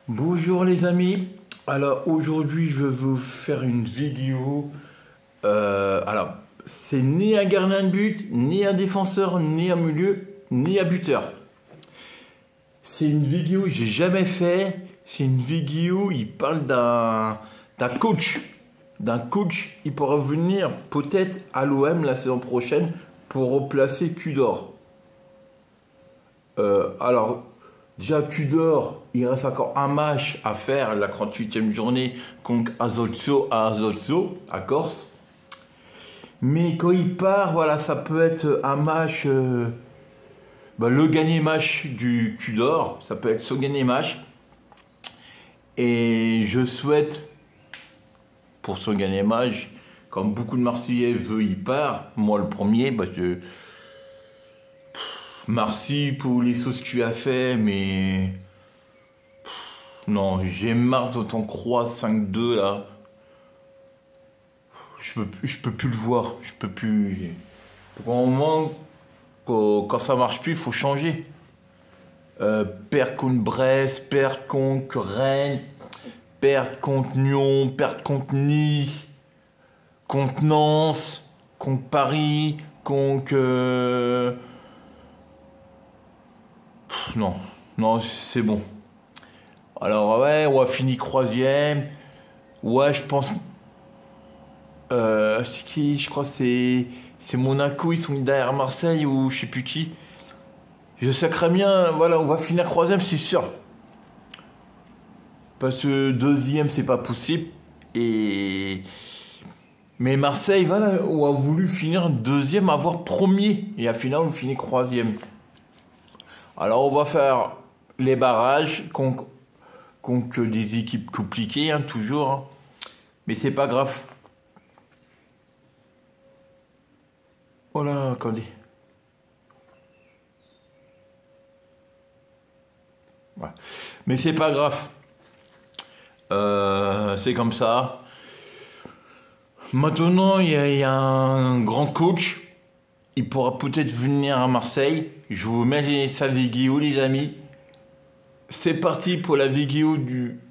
Bonjour les amis, alors aujourd'hui je vais vous faire une vidéo. Alors c'est ni un gardien de but, ni un défenseur, ni un milieu, ni un buteur. C'est une vidéo que j'ai jamais fait. C'est une vidéo, il parle d'un coach. D'un coach, il pourra venir peut-être à l'OM la saison prochaine pour replacer Cudor. Alors, déjà Tudor, il reste encore un match à faire, la 38e journée contre Azozzo à Corse. Mais quand il part, voilà, ça peut être un match, le gagné match du Tudor, ça peut être son gagné match. Et je souhaite, pour son gagné match, comme beaucoup de Marseillais veulent y part, moi le premier, parce que merci pour les sauces que tu as fait, mais non, j'ai marre de ton croix 5-2 là. Je peux plus le voir. Je peux plus. Pour un moment, quand ça marche plus, il faut changer. Perdre contre Brest, perdre contre Rennes, perdre contre Lyon, perdre contre Nice, contre Nantes, contre Paris, contre. Non, non, c'est bon. Alors ouais, on a fini troisième. Ouais, je pense. C'est qui? Je crois que c'est Monaco. Ils sont derrière Marseille ou je sais plus qui. Je sais très bien. Voilà, on va finir troisième, c'est sûr. Parce que deuxième, c'est pas possible. Et mais Marseille, voilà, on a voulu finir deuxième, avoir premier. Et à final, on finit troisième. Alors, on va faire les barrages contre des équipes compliquées, hein, toujours. Hein. Mais c'est pas grave. Voilà, attendez. Ouais. Mais c'est pas grave. C'est comme ça. Maintenant, il y a un grand coach. Il pourra peut-être venir à Marseille. Je vous mets sa vidéo, les amis. C'est parti pour la vidéo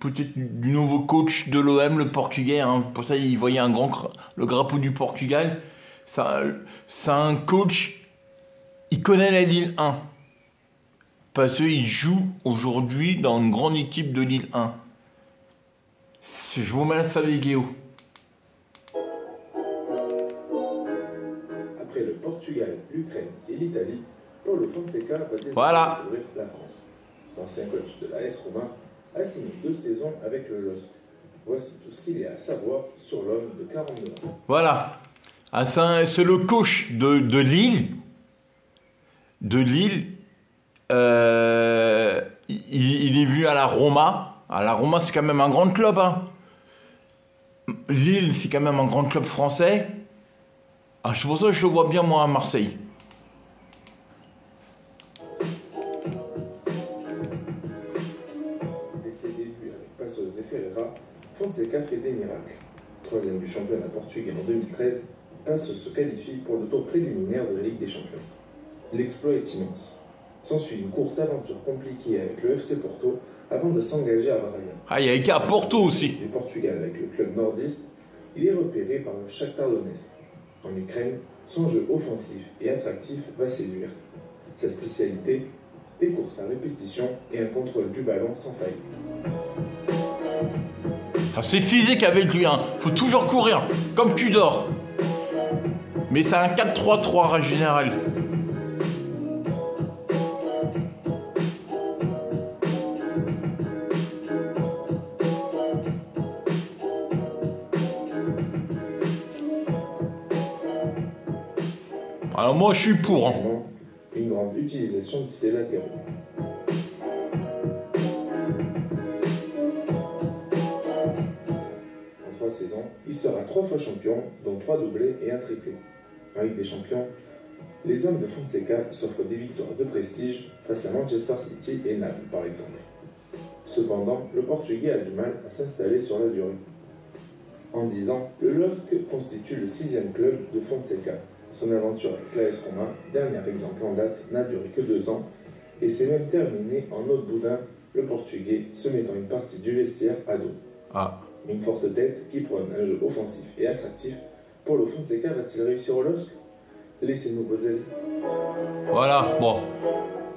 peut-être du nouveau coach de l'OM, le Portugais. Hein. Pour ça, il voyait le drapeau du Portugal. C'est un coach. Il connaît la Ligue 1. Parce qu'il joue aujourd'hui dans une grande équipe de Ligue 1. Je vous mets sa vidéo. Après le Portugal, l'Ukraine et l'Italie, Paulo Fonseca va désormais découvrir la France. L'ancien coach de l'AS Roma a signé 2 saisons avec le LOSC. Voici tout ce qu'il y a à savoir sur l'homme de 42 ans. Voilà. Ah, c'est le coach de Lille. De Lille. Il est vu à la Roma. À la Roma, c'est quand même un grand club. Hein. Lille, c'est quand même un grand club français. Ah, c'est pour ça que je le vois bien, moi, à Marseille. Dès ses débuts avec Passos de Ferreira, Fonseca fait des miracles. Troisième du championnat portugais en 2013, Passos se qualifie pour le tour préliminaire de la Ligue des Champions. L'exploit est immense. S'ensuit une courte aventure compliquée avec le FC Porto avant de s'engager à Braga. Ah, il y a été à Porto aussi. Du Portugal avec le club nordiste, il est repéré par le Shakhtar Donetsk. En Ukraine, son jeu offensif et attractif va séduire. Sa spécialité, des courses à répétition et un contrôle du ballon sans faille. Ah, c'est physique avec lui, hein. Faut toujours courir, comme tu dors. Mais c'est un 4-3-3 en général. Alors moi je suis pour. Hein. Une grande utilisation de ses latéraux. En 3 saisons, il sera 3 fois champion, dont 3 doublés et un triplé. En Ligue des Champions, les hommes de Fonseca s'offrent des victoires de prestige face à Manchester City et Naples par exemple. Cependant, le Portugais a du mal à s'installer sur la durée. En 10 ans, le LOSC constitue le 6e club de Fonseca. Son aventure avec l'AS Roma, dernier exemple en date, n'a duré que 2 ans et c'est même terminé en autre boudin, le Portugais se mettant une partie du vestiaire à dos. Ah. Une forte tête qui prône un jeu offensif et attractif. Paulo Fonseca va-t-il réussir au LOSC? Laissez-nous vos avis. Voilà, bon.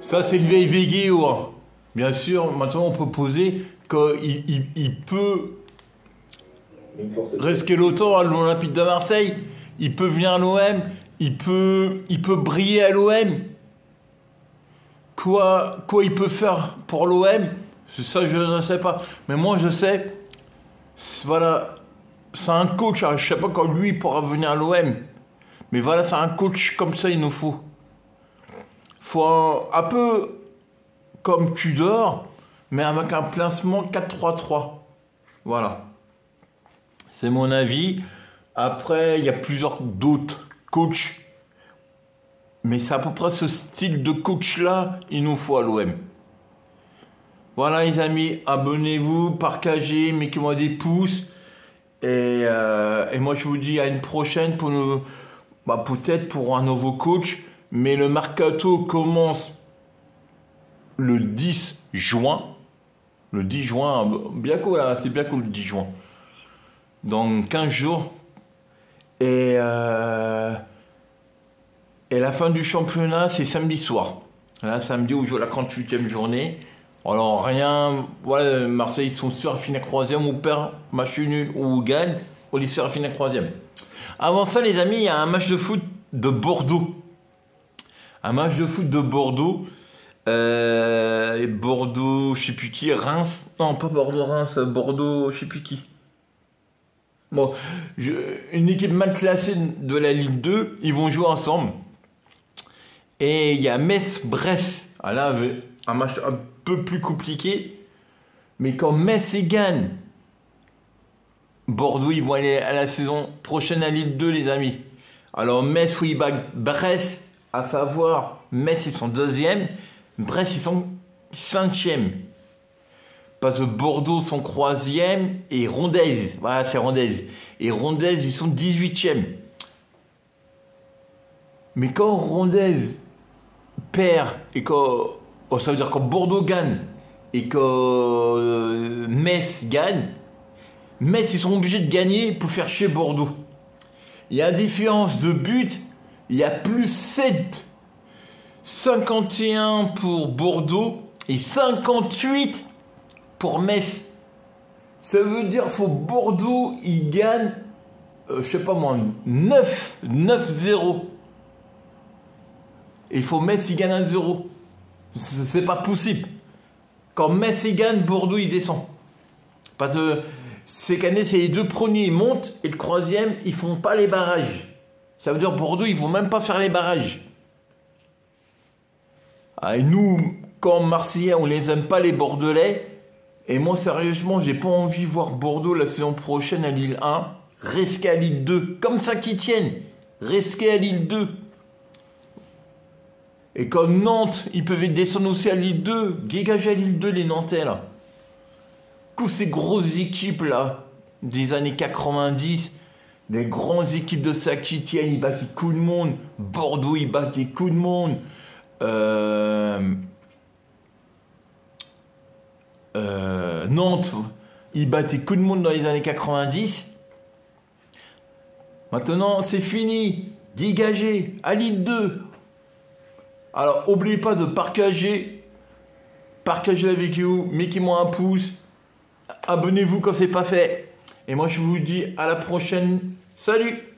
Ça, c'est le vieil Vegueo. Hein. Bien sûr, maintenant, on peut poser qu'il peut risquer l'OTAN à l'Olympique de Marseille. Il peut venir à l'OM. Il peut briller à l'OM. Quoi il peut faire pour l'OM? Ça, je ne sais pas. Mais moi, je sais. Voilà. C'est un coach. Je ne sais pas quand lui pourra venir à l'OM. Mais voilà, c'est un coach comme ça, il nous faut. Faut un peu comme Tudor, mais avec un placement 4-3-3. Voilà. C'est mon avis. Après, il y a plusieurs d'autres coachs. Mais c'est à peu près ce style de coach-là, il nous faut à l'OM. Voilà les amis, abonnez-vous, partagez, mettez-moi des pouces. Et moi je vous dis à une prochaine pour nous... peut-être pour un nouveau coach, mais le mercato commence le 10 juin. Le 10 juin, bientôt là, c'est bientôt le 10 juin. Dans 15 jours. Et la fin du championnat, c'est samedi soir. Là, samedi, on joue la 38e journée. Alors rien, voilà, Marseille, ils sont sûrs à finir 3e, ou perd match nul ou gagne, on est sûr à finir 3e. Avant ça, les amis, il y a un match de foot de Bordeaux. Un match de foot de Bordeaux. Bordeaux, je sais plus qui, Reims. Non, pas Bordeaux-Reims, Bordeaux, je sais plus qui. Bon, une équipe mal classée de la Ligue 2, ils vont jouer ensemble. Et il y a Metz-Brest. Ah là, un match un peu plus compliqué. Mais quand Metz gagne, Bordeaux, ils vont aller à la saison prochaine à Ligue 2, les amis. Alors, Metz, faut y battre Brest, à savoir, Metz, ils sont 2e, Brest, ils sont 5e. Parce que Bordeaux sont 3e, et Rodez, voilà, c'est Rodez. Et Rodez, ils sont 18e. Mais quand Rodez perd, et quand, ça veut dire quand Bordeaux gagne, et que Metz gagne, Metz, ils sont obligés de gagner pour faire chier Bordeaux. Il y a une différence de but, il y a plus 7, 51 pour Bordeaux et 58 pour Metz. Ça veut dire faut Bordeaux, il gagne, je sais pas moi, 9-0. Et il faut Metz, il gagne 1-0. C'est pas possible. Quand Metz, il gagne, Bordeaux, il descend. Parce que cette année, c'est les 2 premiers, ils montent, et le 3e, ils font pas les barrages. Ça veut dire Bordeaux, ils vont même pas faire les barrages. Ah, et nous, quand Marseillais, on les aime pas, les Bordelais. Et moi, sérieusement, j'ai pas envie de voir Bordeaux la saison prochaine à Ligue 1. Rester à Ligue 2. Comme ça qu'ils tiennent. Rester à Ligue 2. Et comme Nantes, ils peuvent descendre aussi à Ligue 2. Dégagez à Ligue 2, les Nantais, là. Toutes ces grosses équipes là, des années 90, des grandes équipes de ça qui tiennent, ils battent tout le monde. Bordeaux, ils battent tout le monde. Nantes, ils battaient tout le monde dans les années 90. Maintenant, c'est fini. Dégagez, à Ligue 2. Alors, n'oubliez pas de partager la vidéo, mettez-moi un pouce. Abonnez-vous quand c'est pas fait. Et moi je vous dis à la prochaine. Salut!